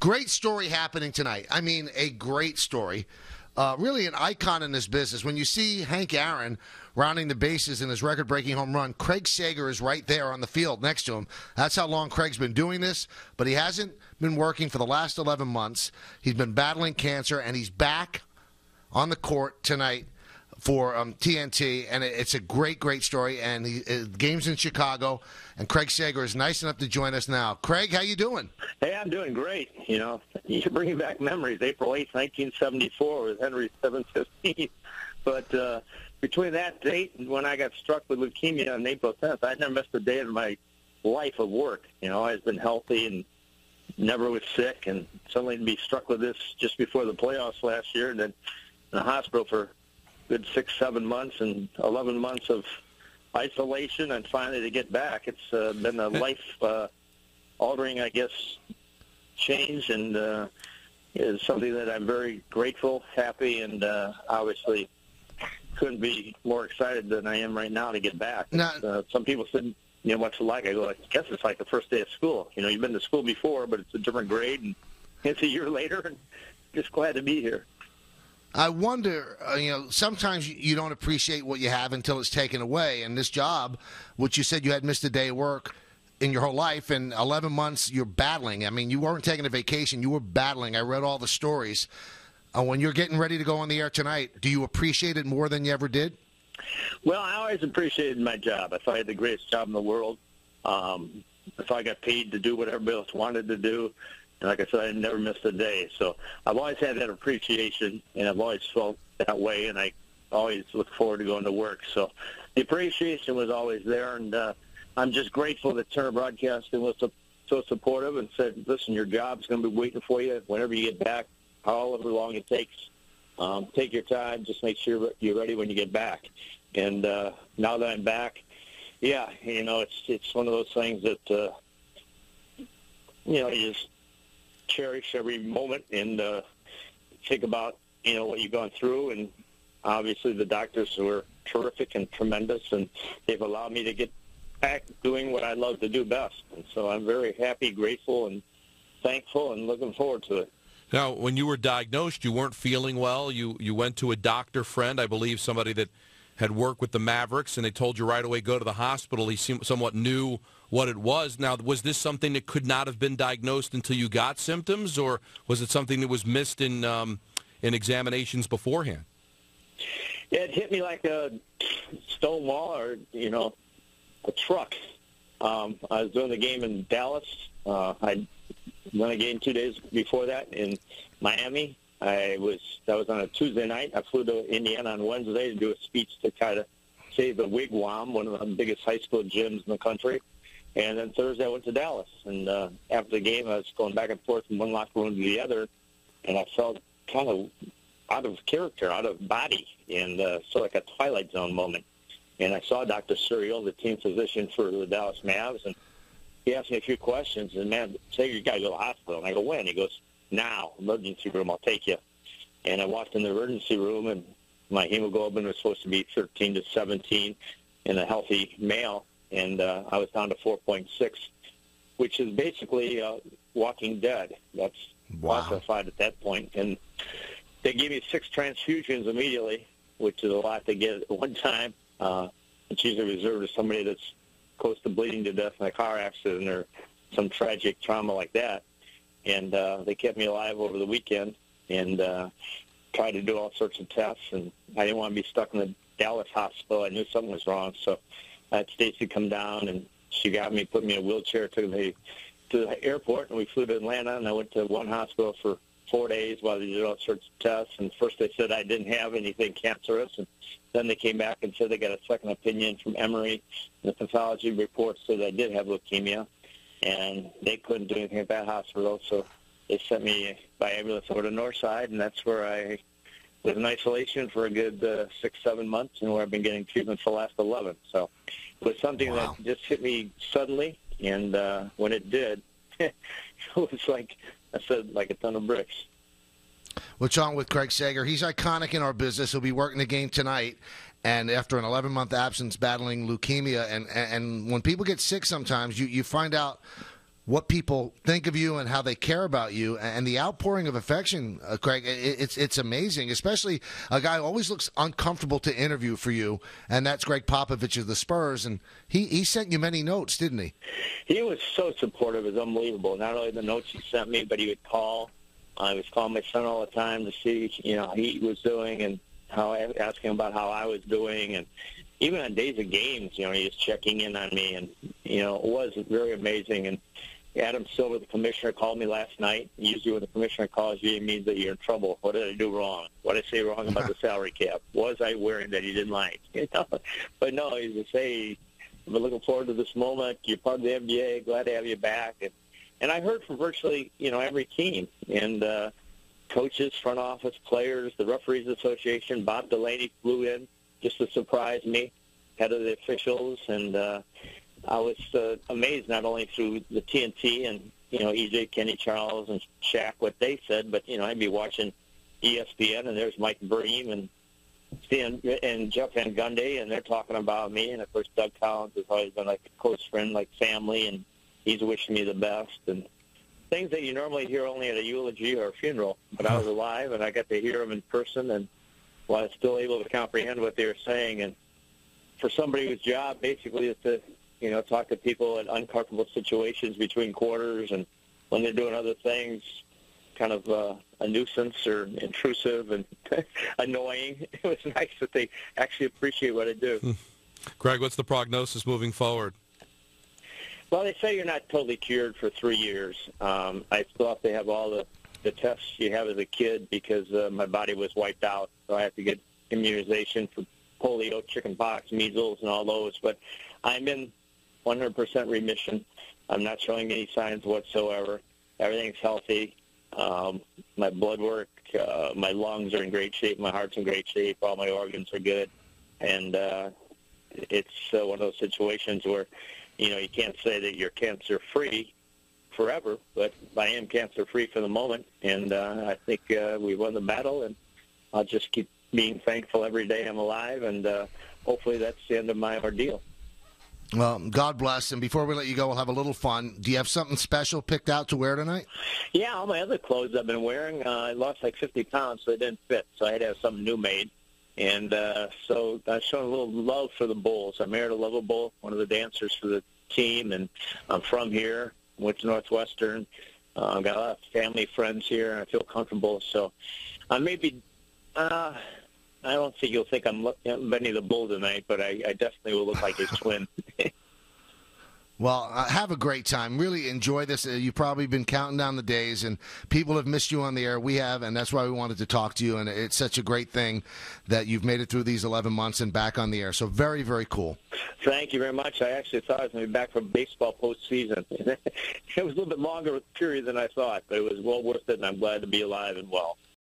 Great story happening tonight. I mean, a great story. Really an icon in this business. When you see Hank Aaron rounding the bases in his record-breaking home run, Craig Sager is right there on the field next to him. That's how long Craig's been doing this, but he hasn't been working for the last 11 months. He's been battling cancer, and he's back on the court tonight for TNT, and it's a great, great story. And the game's in Chicago, and Craig Sager is nice enough to join us now. Craig, how you doing? Hey, I'm doing great. You know, you're bringing back memories. April 8th, 1974 was Henry's 715. But between that date and when I got struck with leukemia on April 10th, I never missed a day of my life of work. You know, I've been healthy and never was sick, and suddenly to be struck with this just before the playoffs last year, and then in the hospital for good 6-7 months and 11 months of isolation, and finally to get back. It's been a life-altering, I guess, change, and is something that I'm very grateful, happy, and obviously couldn't be more excited than I am right now to get back. Some people said, you know, what's it like? I go, I guess it's like the first day of school. You know, you've been to school before, but it's a different grade, and it's a year later, and just glad to be here. I wonder, sometimes you don't appreciate what you have until it's taken away. And this job, which you said you had missed a day of work in your whole life, and 11 months you're battling. I mean, you weren't taking a vacation. You were battling. I read all the stories. When you're getting ready to go on the air tonight, do you appreciate it more than you ever did? Well, I always appreciated my job. I thought I had the greatest job in the world. I thought I got paid to do what everybody else wanted to do. And like I said, I never missed a day. So I've always had that appreciation, and I've always felt that way, and I always look forward to going to work. So the appreciation was always there, and I'm just grateful that Turner Broadcasting was so supportive and said, listen, your job's going to be waiting for you whenever you get back, however long it takes. Take your time. Just make sure you're ready when you get back. And now that I'm back, yeah, it's one of those things that, you just cherish every moment and think about, what you've gone through. And obviously the doctors were terrific and tremendous, and they've allowed me to get back doing what I love to do best. And so I'm very happy, grateful, and thankful, and looking forward to it. Now, when you were diagnosed, you weren't feeling well. You went to a doctor friend, I believe somebody that had worked with the Mavericks, and they told you right away, go to the hospital. He somewhat knew what it was. Now, was this something that could not have been diagnosed until you got symptoms, or was it something that was missed in examinations beforehand? It hit me like a stone wall or, a truck. I was doing the game in Dallas. I won a game 2 days before that in Miami. That was on a Tuesday night. I flew to Indiana on Wednesday to do a speech to kind of save the Wigwam, one of the biggest high school gyms in the country. And then Thursday I went to Dallas. And after the game, I was going back and forth from one locker room to the other, and I felt kind of out of character, out of body, and so like a Twilight Zone moment. And I saw Dr. Suriel, the team physician for the Dallas Mavs, and he asked me a few questions. And, man, say you got to go to the hospital. And I go, when? He goes, now, emergency room, I'll take you. And I walked in the emergency room, and my hemoglobin was supposed to be 13 to 17 in a healthy male, and I was down to 4.6, which is basically walking dead. That's classified at that point. And they gave me 6 transfusions immediately, which is a lot to get at one time. It's usually reserved to somebody that's close to bleeding to death in a car accident or some tragic trauma like that. And they kept me alive over the weekend and tried to do all sorts of tests. And I didn't want to be stuck in the Dallas hospital. I knew something was wrong. So I had Stacy come down, and she got me, put me in a wheelchair, took me to the airport, and we flew to Atlanta. And I went to one hospital for 4 days while they did all sorts of tests. And first they said I didn't have anything cancerous. And then they came back and said they got a second opinion from Emory. The pathology report said I did have leukemia. And they couldn't do anything at that hospital, so they sent me by ambulance over to Northside, and that's where I was in isolation for a good 6-7 months, and where I've been getting treatment for the last 11. So it was something that just hit me suddenly, and when it did, it was like, I said, like a ton of bricks. We're talking with Craig Sager. He's iconic in our business. He'll be working the game tonight. And after an 11-month absence battling leukemia, and when people get sick sometimes, you find out what people think of you and how they care about you, and the outpouring of affection, Craig, it's amazing, especially a guy who always looks uncomfortable to interview for you, and that's Greg Popovich of the Spurs, and he sent you many notes, didn't he? He was so supportive. It was unbelievable. Not only the notes he sent me, but he would call. I was calling my son all the time to see, how he was doing and asking about how I was doing, and even on days of games, he was checking in on me, and it was very amazing. And Adam Silver, the commissioner, called me last night. Usually when the commissioner calls you, it means that you're in trouble. What did I do wrong? What did I say wrong about the salary cap? What was I wearing that he didn't like? But no, he's just say, we're looking forward to this moment. You're part of the NBA. Glad to have you back. And I heard from virtually, every team. And coaches, front office, players, the Referees Association. Bob Delaney flew in just to surprise me, head of the officials. And I was amazed not only through the TNT and, EJ, Kenny Charles, and Shaq, what they said, but, I'd be watching ESPN, and there's Mike Bream and Jeff Van Gundy, and they're talking about me. And, of course, Doug Collins has always been like a close friend, like family, and he's wishing me the best. And things that you normally hear only at a eulogy or a funeral. But I was alive, and I got to hear them in person, and was still able to comprehend what they were saying. And for somebody whose job basically is to talk to people in uncomfortable situations between quarters and when they're doing other things, kind of a nuisance or intrusive and annoying. It was nice that they actually appreciate what I do. Greg, what's the prognosis moving forward? Well, they say you're not totally cured for 3 years. I still have to have all the tests you have as a kid because my body was wiped out. So I have to get immunization for polio, chickenpox, measles, and all those. But I'm in 100% remission. I'm not showing any signs whatsoever. Everything's healthy. My blood work, my lungs are in great shape. My heart's in great shape. All my organs are good. And it's one of those situations where, you can't say that you're cancer-free forever, but I am cancer-free for the moment. And I think we won the battle, and I'll just keep being thankful every day I'm alive, and hopefully that's the end of my ordeal. Well, God bless. And before we let you go, we'll have a little fun. Do you have something special picked out to wear tonight? Yeah, all my other clothes I've been wearing. I lost like 50 pounds, so they didn't fit. So I had to have something new made. And so I showing a little love for the Bulls. I married a Lovell Bull, one of the dancers for the team, and I'm from here. Went to Northwestern. I've got a lot of family, friends here, and I feel comfortable. So I maybe I don't think you'll think I'm Benny the Bull tonight, but I definitely will look like his twin. Well, have a great time. Really enjoy this. You've probably been counting down the days, and people have missed you on the air. We have, and that's why we wanted to talk to you, and it's such a great thing that you've made it through these 11 months and back on the air. So very, very cool. Thank you very much. I actually thought I was going to be back for baseball postseason. It was a little bit longer period than I thought, but it was well worth it, and I'm glad to be alive and well.